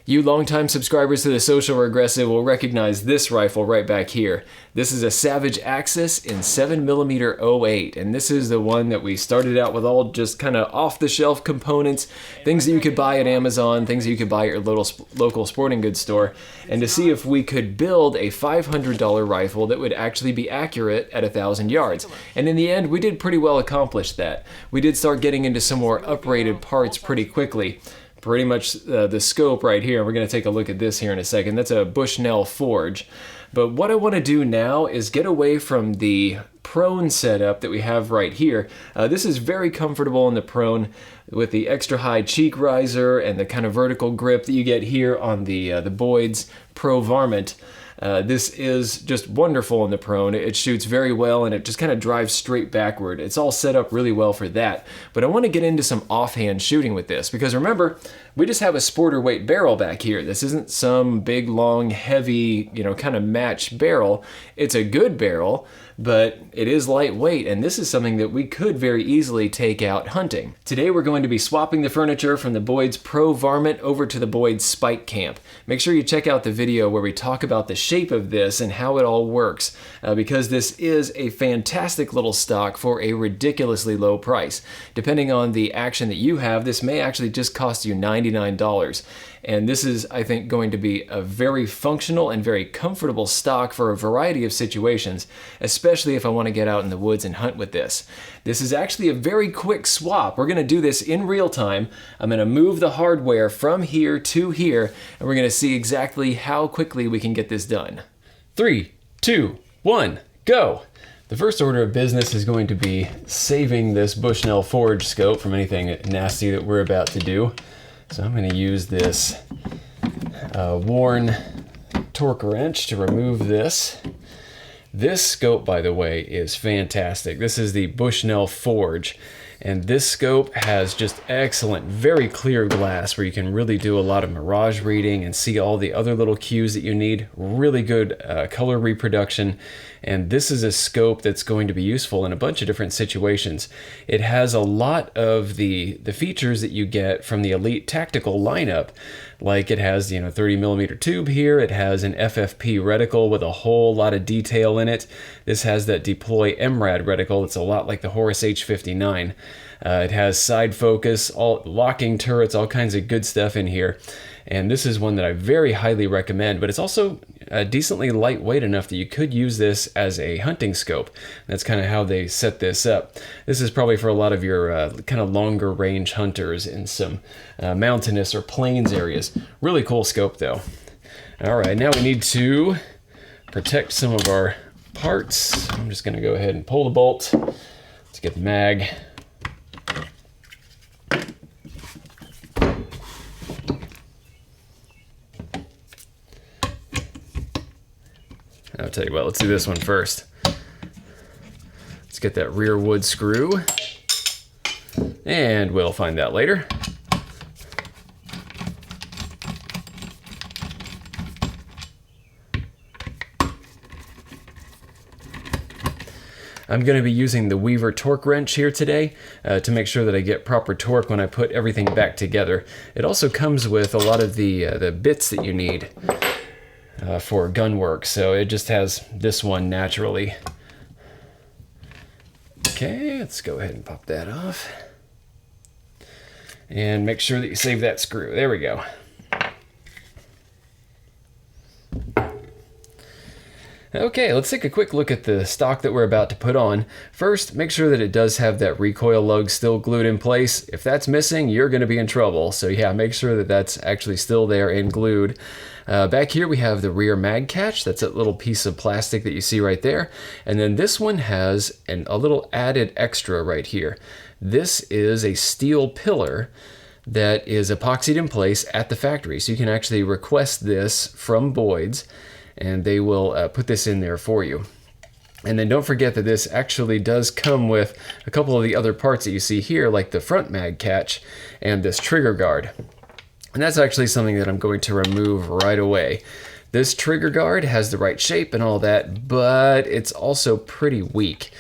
You longtime subscribers to the Social Regressive will recognize this rifle right back here. This is a Savage Axis in 7mm 08, and this is the one that we started out with, all just kind of off-the-shelf components, things that you could buy at Amazon, things that you could buy at your local sporting goods store, and to see if we could build a $500 rifle that would actually be accurate at 1,000 yards. And in the end, we did pretty well accomplish that. We did start getting into some more uprated parts pretty quickly. Pretty much the scope right here. We're going to take a look at this here in a second. That's a Bushnell Forge. But what I want to do now is get away from the prone setup that we have right here. This is very comfortable in the prone with the extra high cheek riser and the kind of vertical grip that you get here on the Boyds Pro Varmint. This is just wonderful in the prone. It shoots very well and it just kind of drives straight backward. It's all set up really well for that. But I want to get into some offhand shooting with this because remember, we just have a sporter weight barrel back here. This isn't some big, long, heavy, kind of match barrel. It's a good barrel, but it is lightweight, and this is something that we could very easily take out hunting. Today we're going to be swapping the furniture from the Boyds Pro Varmint over to the Boyds Spike Camp. Make sure you check out the video where we talk about the shape of this and how it all works, because this is a fantastic little stock for a ridiculously low price. Depending on the action that you have, this may actually just cost you $99. And this is, I think, going to be a very functional and very comfortable stock for a variety of situations, especially if I want to get out in the woods and hunt with this. This is actually a very quick swap. We're going to do this in real time. I'm going to move the hardware from here to here, and we're going to see exactly how quickly we can get this done. 3, 2, 1, go! The first order of business is going to be saving this Bushnell Forge scope from anything nasty that we're about to do. So I'm going to use this worn torque wrench to remove this. This scope, by the way, is fantastic. This is the Bushnell Forge, and this scope has just excellent, very clear glass where you can really do a lot of mirage reading and see all the other little cues that you need. Really good color reproduction, and this is a scope that's going to be useful in a bunch of different situations. It has a lot of the features that you get from the Elite Tactical lineup, like it has 30mm tube here, it has an FFP reticle with a whole lot of detail in it. This has that Deploy MRAD reticle. It's a lot like the Horus H59. It has side focus, all locking turrets, all kinds of good stuff in here. And this is one that I very highly recommend, but it's also decently lightweight enough that you could use this as a hunting scope. That's kind of how they set this up. This is probably for a lot of your kind of longer range hunters in some mountainous or plains areas. Really cool scope though. All right, now we need to protect some of our parts. I'm just going to go ahead and pull the bolt. Let's get the mag. I'll tell you what, let's do this one first. Let's get that rear wood screw, and we'll find that later. I'm going to be using the Weaver torque wrench here today to make sure that I get proper torque when I put everything back together. It also comes with a lot of the bits that you need for gun work, so it just has this one naturally. Okay, let's go ahead and pop that off. And make sure that you save that screw. There we go. Okay, let's take a quick look at the stock that we're about to put on. First, make sure that it does have that recoil lug still glued in place. If that's missing, you're going to be in trouble. So yeah, make sure that that's actually still there and glued. Back here we have the rear mag catch. That's that little piece of plastic that you see right there. And then this one has a little added extra right here. This is a steel pillar that is epoxied in place at the factory. So you can actually request this from Boyds, and they will put this in there for you. And then don't forget that this actually does come with a couple of the other parts that you see here, like the front mag catch and this trigger guard. And that's actually something that I'm going to remove right away. This trigger guard has the right shape and all that, but it's also pretty weak.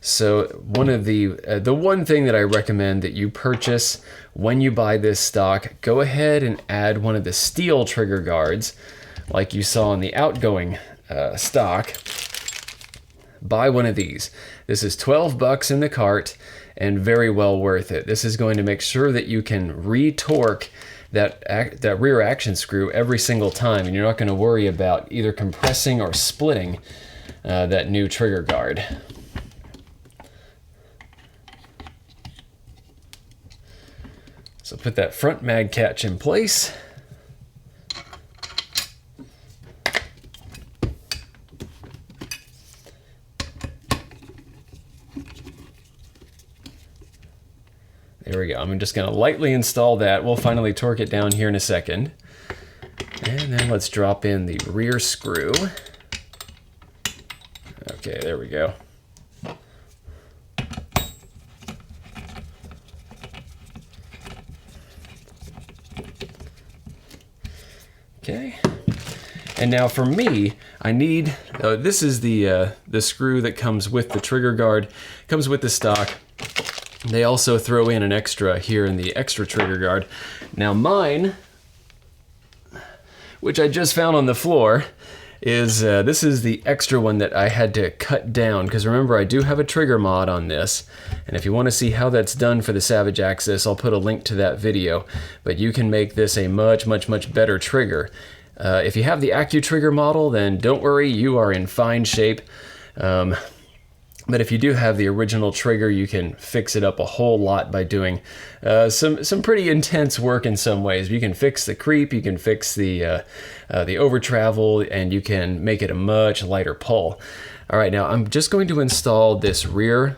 So the one thing that I recommend that you purchase when you buy this stock, go ahead and add one of the steel trigger guards like you saw in the outgoing stock. Buy one of these. This is $12 in the cart and very well worth it. This is going to make sure that you can re-torque that rear action screw every single time, and you're not going to worry about either compressing or splitting that new trigger guard. So put that front mag catch in place. There we go. I'm just going to lightly install that. We'll finally torque it down here in a second. And then let's drop in the rear screw. Okay, there we go. Okay. And now for me, I need, this is the screw that comes with the trigger guard, comes with the stock. They also throw in an extra here in the extra trigger guard. Now mine, which I just found on the floor, is this is the extra one that I had to cut down, because remember, I do have a trigger mod on this, and if you want to see how that's done for the Savage Axis, I'll put a link to that video, but you can make this a much better trigger. If you have the AccuTrigger model, then don't worry, you are in fine shape. But if you do have the original trigger, you can fix it up a whole lot by doing some pretty intense work in some ways. You can fix the creep, you can fix the over travel, and you can make it a much lighter pull. All right, now I'm just going to install this rear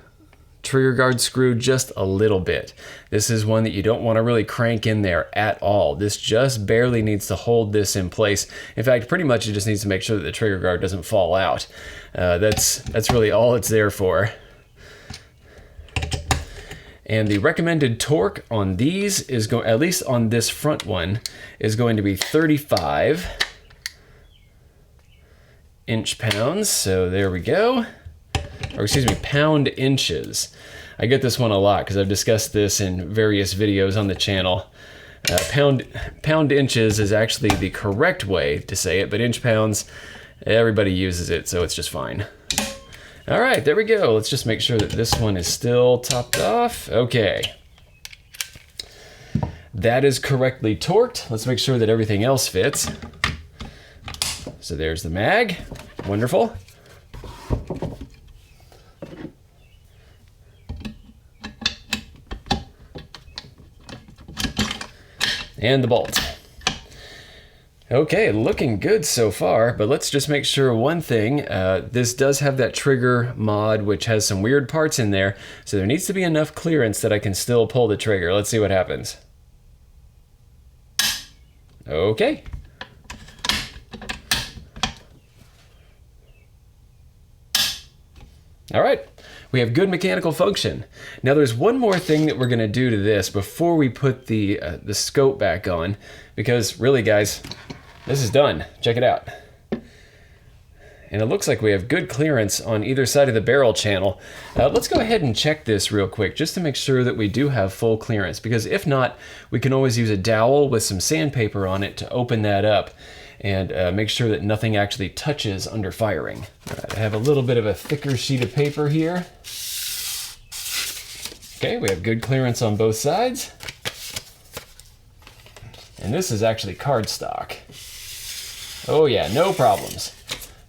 trigger guard screw just a little bit. This is one that you don't want to really crank in there at all. This just barely needs to hold this in place. In fact, pretty much it just needs to make sure that the trigger guard doesn't fall out. That's really all it's there for. And the recommended torque on these is at least on this front one, is going to be 35 inch-pounds. So there we go. Or excuse me, pound inches. I get this one a lot because I've discussed this in various videos on the channel. Pound inches is actually the correct way to say it, but inch pounds, everybody uses it, so it's just fine. All right, there we go. Let's just make sure that this one is still topped off. Okay. That is correctly torqued. Let's make sure that everything else fits. So there's the mag. Wonderful. And the bolt. Okay, looking good so far, but let's just make sure one thing. This does have that trigger mod, which has some weird parts in there, so there needs to be enough clearance that I can still pull the trigger. Let's see what happens. Okay. All right. We have good mechanical function. Now there's one more thing that we're gonna do to this before we put the scope back on, because really guys, this is done. Check it out. And it looks like we have good clearance on either side of the barrel channel. Let's go ahead and check this real quick just to make sure that we do have full clearance, because if not, we can always use a dowel with some sandpaper on it to open that up and make sure that nothing actually touches under firing. All right, I have a little bit of a thicker sheet of paper here. Okay, we have good clearance on both sides. And this is actually cardstock. Oh yeah, no problems.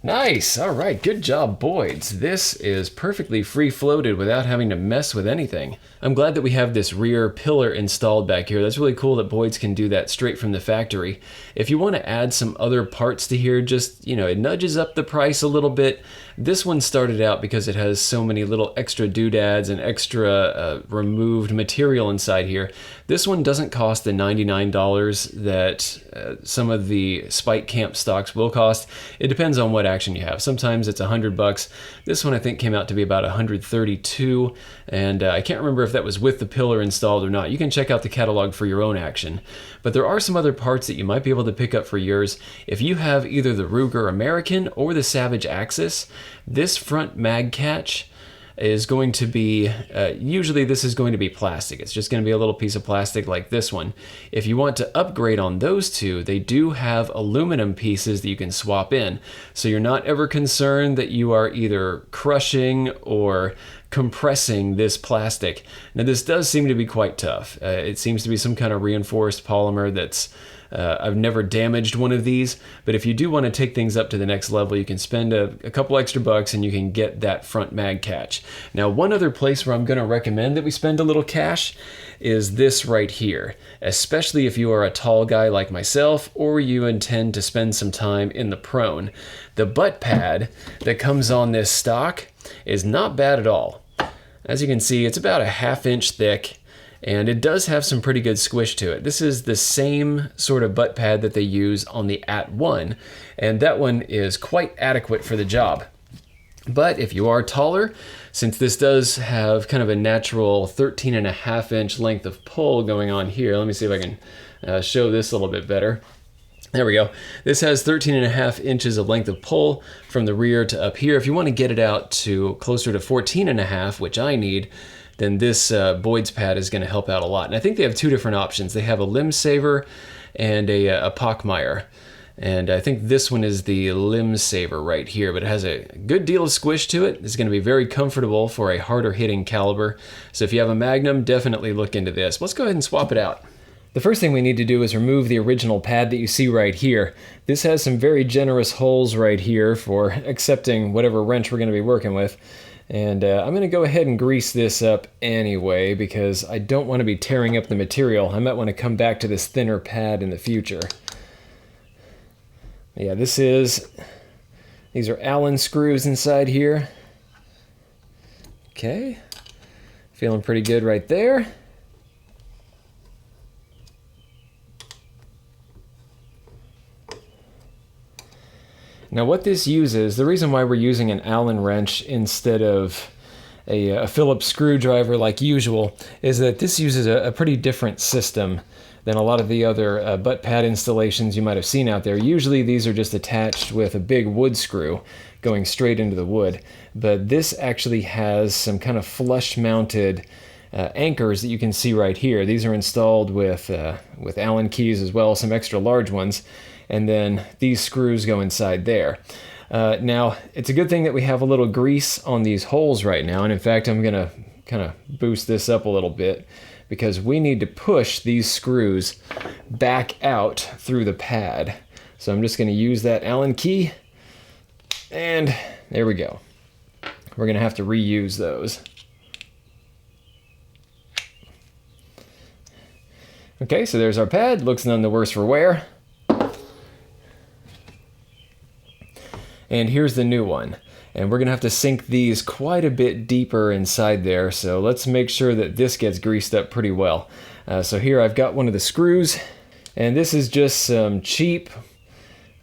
Nice, all right, good job, Boyds. This is perfectly free-floated without having to mess with anything. I'm glad that we have this rear pillar installed back here. That's really cool that Boyds can do that straight from the factory. If you want to add some other parts to here, just, you know, it nudges up the price a little bit. This one started out because it has so many little extra doodads and extra removed material inside here. This one doesn't cost the $99 that some of the Spike Camp stocks will cost. It depends on what action you have. Sometimes it's $100. This one I think came out to be about $132, and I can't remember if that was with the pillar installed or not. You can check out the catalog for your own action. But there are some other parts that you might be able to pick up for yours. If you have either the Ruger American or the Savage Axis, this front mag catch is going to be, usually this is going to be plastic. It's just going to be a little piece of plastic like this one. If you want to upgrade on those two, they do have aluminum pieces that you can swap in. So you're not ever concerned that you are either crushing or compressing this plastic. Now this does seem to be quite tough. It seems to be some kind of reinforced polymer that's I've never damaged one of these, but if you do want to take things up to the next level, you can spend a couple extra bucks and you can get that front mag catch. Now, one other place where I'm going to recommend that we spend a little cash is this right here, especially if you are a tall guy like myself or you intend to spend some time in the prone. The butt pad that comes on this stock is not bad at all. As you can see, it's about a 1/2 inch thick, and it does have some pretty good squish to it. This is the same sort of butt pad that they use on the @1, and that one is quite adequate for the job. But if you are taller, since this does have kind of a natural 13.5 inch length of pull going on here, let me see if I can show this a little bit better. There we go. This has 13.5 inches of length of pull from the rear to up here. If you want to get it out to closer to 14.5, which I need, then this Boyds pad is going to help out a lot. And I think they have two different options. They have a limb saver and a Pockmeyer. And I think this one is the limb saver right here, but it has a good deal of squish to it. It's going to be very comfortable for a harder hitting caliber. So if you have a Magnum, definitely look into this. Let's go ahead and swap it out. The first thing we need to do is remove the original pad that you see right here. This has some very generous holes right here for accepting whatever wrench we're going to be working with. And I'm going to go ahead and grease this up anyway because I don't want to be tearing up the material. I might want to come back to this thinner pad in the future. Yeah, these are Allen screws inside here. Okay, feeling pretty good right there. Now what this uses, the reason why we're using an Allen wrench instead of a Phillips screwdriver like usual, is that this uses a pretty different system than a lot of the other butt pad installations you might have seen out there. Usually these are just attached with a big wood screw going straight into the wood, but this actually has some kind of flush mounted anchors that you can see right here. These are installed with Allen keys as well, some extra large ones. And then these screws go inside there. Now, it's a good thing that we have a little grease on these holes right now, and in fact, I'm going to kind of boost this up a little bit because we need to push these screws back out through the pad. So I'm just going to use that Allen key, and there we go. We're going to have to reuse those. Okay, so there's our pad. Looks none the worse for wear. And here's the new one. And we're gonna have to sink these quite a bit deeper inside there. So let's make sure that this gets greased up pretty well. So here I've got one of the screws, and this is just some cheap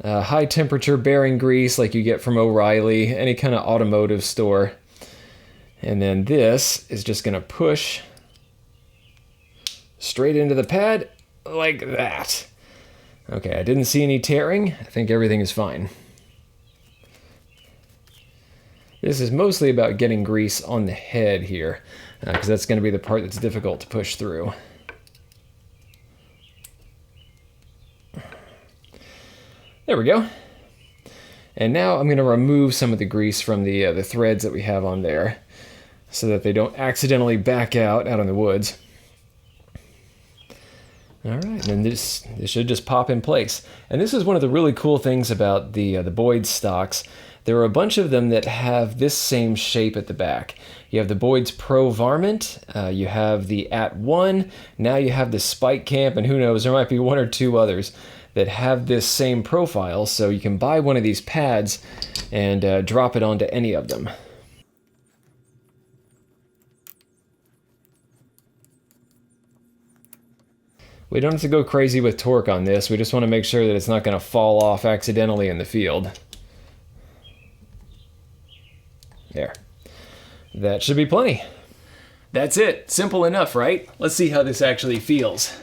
high temperature bearing grease like you get from O'Reilly, any kind of automotive store. And then this is just gonna push straight into the pad like that. Okay, I didn't see any tearing. I think everything is fine. This is mostly about getting grease on the head here, because that's going to be the part that's difficult to push through. There we go. And now I'm going to remove some of the grease from the threads that we have on there, so that they don't accidentally back out on the woods. All right, and then this should just pop in place. And this is one of the really cool things about the Boyds stocks. There are a bunch of them that have this same shape at the back. You have the Boyds Pro Varmint, you have the @1, now you have the Spike Camp, and who knows, there might be one or two others that have this same profile, so you can buy one of these pads and drop it onto any of them. We don't have to go crazy with torque on this, we just want to make sure that it's not going to fall off accidentally in the field. There. That should be plenty. That's it. Simple enough, right? Let's see how this actually feels.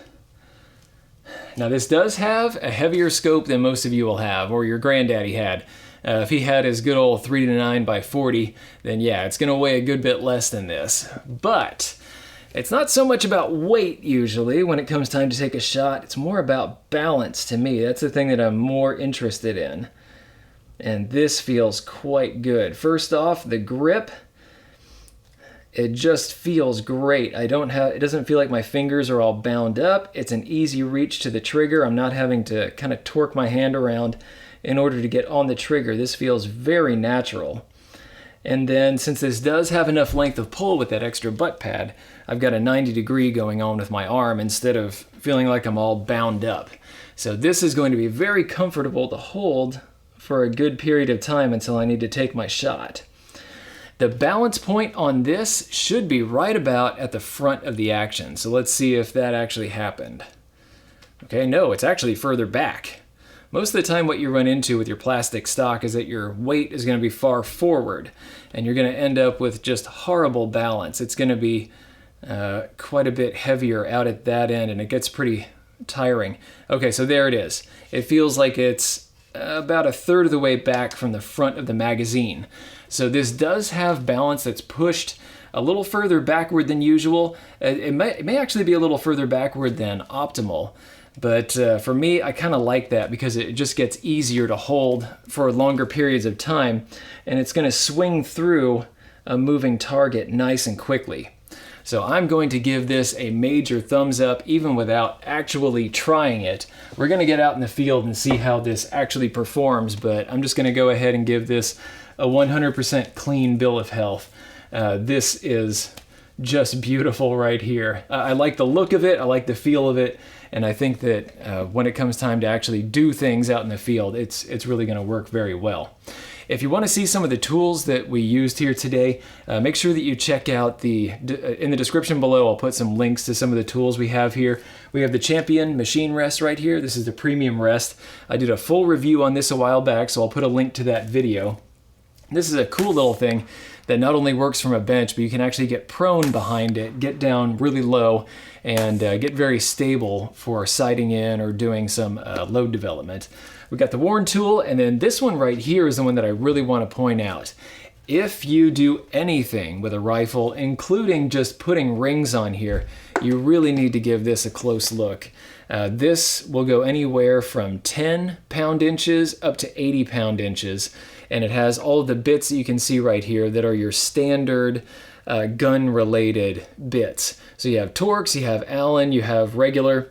Now this does have a heavier scope than most of you will have, or your granddaddy had. If he had his good old 3-9 by 40, then yeah, it's going to weigh a good bit less than this. But it's not so much about weight usually when it comes time to take a shot. It's more about balance to me. That's the thing that I'm more interested in. And this feels quite good. First off, the grip, it just feels great. It doesn't feel like my fingers are all bound up. It's an easy reach to the trigger. I'm not having to kind of torque my hand around in order to get on the trigger. This feels very natural. And then since this does have enough length of pull with that extra butt pad, I've got a 90-degree going on with my arm instead of feeling like I'm all bound up. So this is going to be very comfortable to hold for a good period of time until I need to take my shot. The balance point on this should be right about at the front of the action. So let's see if that actually happened. Okay, no, it's actually further back. Most of the time what you run into with your plastic stock is that your weight is going to be far forward and you're going to end up with just horrible balance. It's going to be quite a bit heavier out at that end and it gets pretty tiring. Okay, so there it is. It feels like it's about a third of the way back from the front of the magazine. So this does have balance that's pushed a little further backward than usual. It may actually be a little further backward than optimal. But for me, I kind of like that because it just gets easier to hold for longer periods of time. And it's going to swing through a moving target nice and quickly. So I'm going to give this a major thumbs up even without actually trying it. We're going to get out in the field and see how this actually performs, but I'm just going to go ahead and give this a 100% clean bill of health. This is just beautiful right here. I like the look of it, I like the feel of it, and I think that when it comes time to actually do things out in the field, it's really going to work very well. If you want to see some of the tools that we used here today, make sure that you check out in the description below. I'll put some links to some of the tools we have here. We have the Champion machine rest right here. This is the premium rest. I did a full review on this a while back, so I'll put a link to that video. This is a cool little thing that not only works from a bench, but you can actually get prone behind it, get down really low, and get very stable for sighting in or doing some load development. We got the Warren tool, and then this one right here is the one that I really want to point out. If you do anything with a rifle, including just putting rings on here, you really need to give this a close look. This will go anywhere from 10 pound-inches up to 80 pound-inches, and it has all of the bits that you can see right here that are your standard gun-related bits. So you have Torx, you have Allen, you have regular,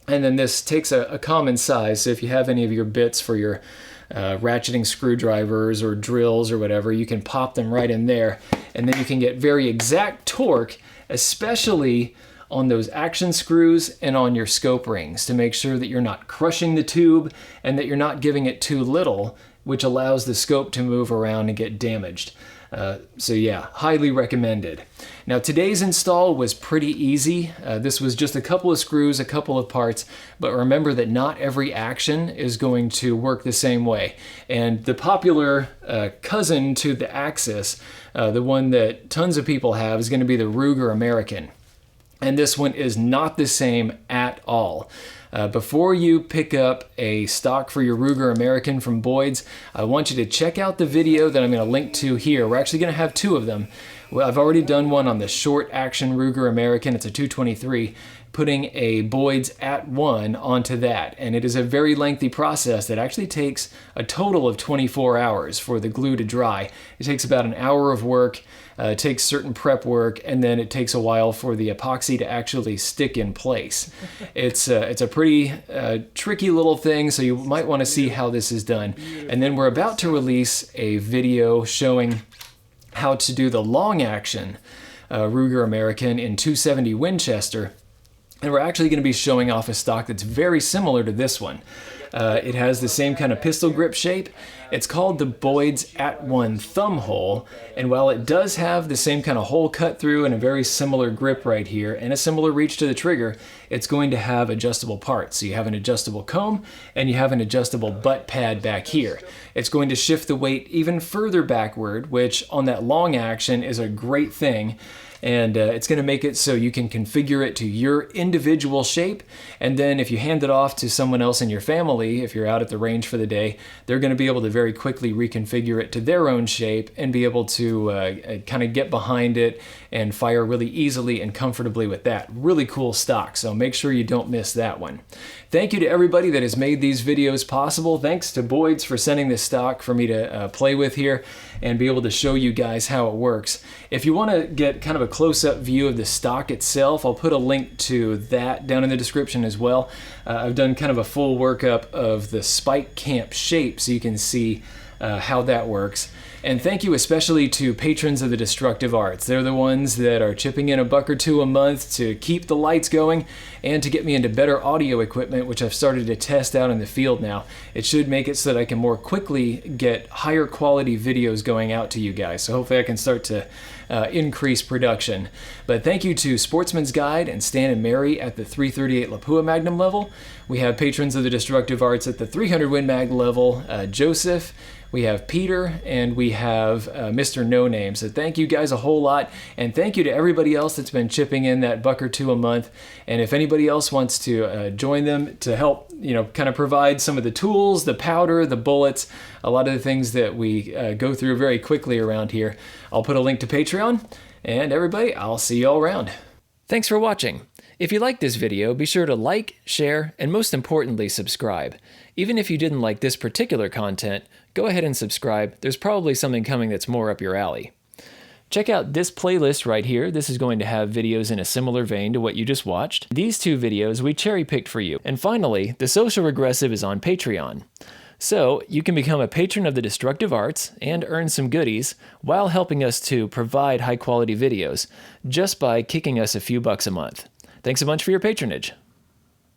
and then this takes a common size. So if you have any of your bits for your ratcheting screwdrivers or drills or whatever, you can pop them right in there, and then you can get very exact torque, especially on those action screws and on your scope rings, to make sure that you're not crushing the tube and that you're not giving it too little, which allows the scope to move around and get damaged. So yeah, highly recommended. Now today's install was pretty easy. This was just a couple of screws, a couple of parts, but remember that not every action is going to work the same way. And the popular cousin to the Axis, the one that tons of people have, is going to be the Ruger American. And this one is not the same at all. Before you pick up a stock for your Ruger American from Boyds, I want you to check out the video that I'm going to link to here. We're actually going to have two of them. Well, I've already done one on the short action Ruger American. It's a 223, putting a Boyds at 1 onto that. And it is a very lengthy process that actually takes a total of 24 hours for the glue to dry. It takes about an hour of work. It takes certain prep work, and then it takes a while for the epoxy to actually stick in place. It's a pretty tricky little thing, so you might want to see how this is done. And then we're about to release a video showing how to do the long action Ruger American in 270 Winchester. And we're actually going to be showing off a stock that's very similar to this one. It has the same kind of pistol grip shape. It's called the Boyds at 1 thumb hole, and while it does have the same kind of hole cut through and a very similar grip right here and a similar reach to the trigger, it's going to have adjustable parts. So you have an adjustable comb and you have an adjustable butt pad back here. It's going to shift the weight even further backward, which on that long action is a great thing. and it's going to make it so you can configure it to your individual shape. And then if you hand it off to someone else in your family, if you're out at the range for the day, they're going to be able to very quickly reconfigure it to their own shape and be able to kind of get behind it and fire really easily and comfortably with that. Really cool stock, so make sure you don't miss that one. Thank you to everybody that has made these videos possible. Thanks to Boyds for sending this stock for me to play with here and be able to show you guys how it works. If you want to get kind of a close-up view of the stock itself, I'll put a link to that down in the description as well. I've done kind of a full workup of the Spike Camp shape so you can see how that works. And thank you especially to patrons of the Destructive Arts. They're the ones that are chipping in $1 or $2 a month to keep the lights going and to get me into better audio equipment, which I've started to test out in the field now. It should make it so that I can more quickly get higher quality videos going out to you guys. So hopefully I can start to increase production. But thank you to Sportsman's Guide and Stan and Mary at the 338 Lapua Magnum level. We have patrons of the Destructive Arts at the 300 Win Mag level, Joseph, we have Peter, and we have Mr. No Name. So thank you guys a whole lot, and thank you to everybody else that's been chipping in that $1 or $2 a month. And if anybody else wants to join them to help, kind of provide some of the tools, the powder, the bullets, a lot of the things that we go through very quickly around here, I'll put a link to Patreon. And everybody, I'll see you all around. Thanks for watching. If you liked this video, be sure to like, share, and most importantly, subscribe. Even if you didn't like this particular content, go ahead and subscribe. There's probably something coming that's more up your alley. Check out this playlist right here. This is going to have videos in a similar vein to what you just watched. These 2 videos we cherry-picked for you. And finally, the Social Regressive is on Patreon. So you can become a patron of the Destructive Arts and earn some goodies while helping us to provide high-quality videos just by kicking us a few bucks a month. Thanks a bunch for your patronage.